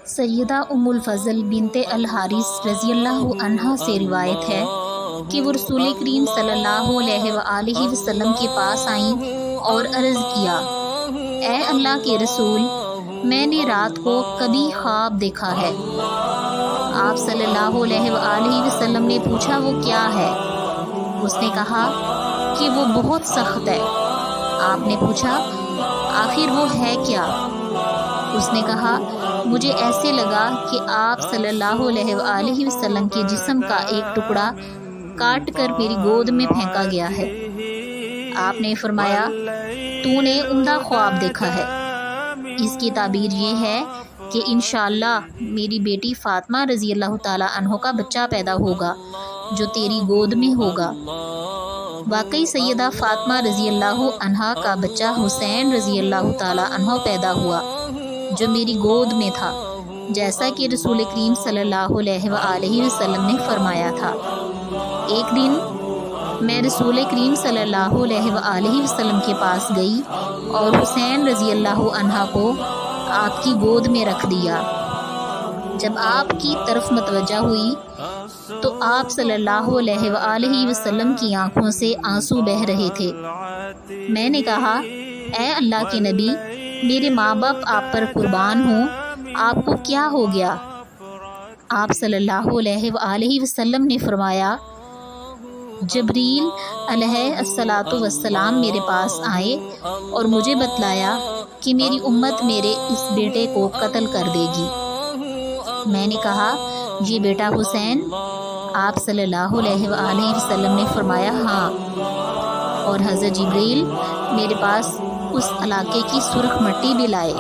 سیدہ ام الفضل بنت الحارث رضی اللہ عنہا سے روایت ہے کہ وہ رسول کریم صلی اللہ علیہ وآلہ وسلم کے پاس آئیں اور عرض کیا، اے اللہ کے رسول، میں نے رات کو کبھی خواب دیکھا ہے۔ آپ صلی اللہ علیہ وآلہ وسلم نے پوچھا وہ کیا ہے؟ اس نے کہا کہ وہ بہت سخت ہے۔ آپ نے پوچھا آخر وہ ہے کیا؟ اس نے کہا مجھے ایسے لگا کہ آپ صلی اللہ علیہ وآلہ وسلم کے جسم کا ایک ٹکڑا کاٹ کر میری گود میں پھینکا گیا ہے۔ آپ نے فرمایا تو نے عمدہ خواب دیکھا ہے، اس کی تعبیر یہ ہے کہ انشاءاللہ میری بیٹی فاطمہ رضی اللہ تعالیٰ عنہ کا بچہ پیدا ہوگا جو تیری گود میں ہوگا۔ واقعی سیدہ فاطمہ رضی اللہ عنہا کا بچہ حسین رضی اللہ تعالیٰ عنہ پیدا ہوا جو میری گود میں تھا، جیسا کہ رسول کریم صلی اللہ علیہ وآلہ وسلم نے فرمایا تھا۔ ایک دن میں رسول کریم صلی اللہ علیہ وآلہ وسلم کے پاس گئی اور حسین رضی اللہ عنہ کو آپ کی گود میں رکھ دیا۔ جب آپ کی طرف متوجہ ہوئی تو آپ صلی اللہ علیہ وآلہ وسلم کی آنکھوں سے آنسو بہہ رہے تھے۔ میں نے کہا اے اللہ کے نبی، میرے ماں باپ آپ پر قربان ہوں، آپ کو کیا ہو گیا؟ آپ صلی اللہ علیہ وآلہ وسلم نے فرمایا جبریل علیہ الصلاۃ والسلام میرے پاس آئے اور مجھے بتلایا کہ میری امت میرے اس بیٹے کو قتل کر دے گی۔ میں نے کہا یہ بیٹا حسین؟ آپ صلی اللہ علیہ وآلہ وسلم نے فرمایا ہاں، اور حضرت جبریل میرے پاس اس علاقے کی سرخ مٹی بھی لائے۔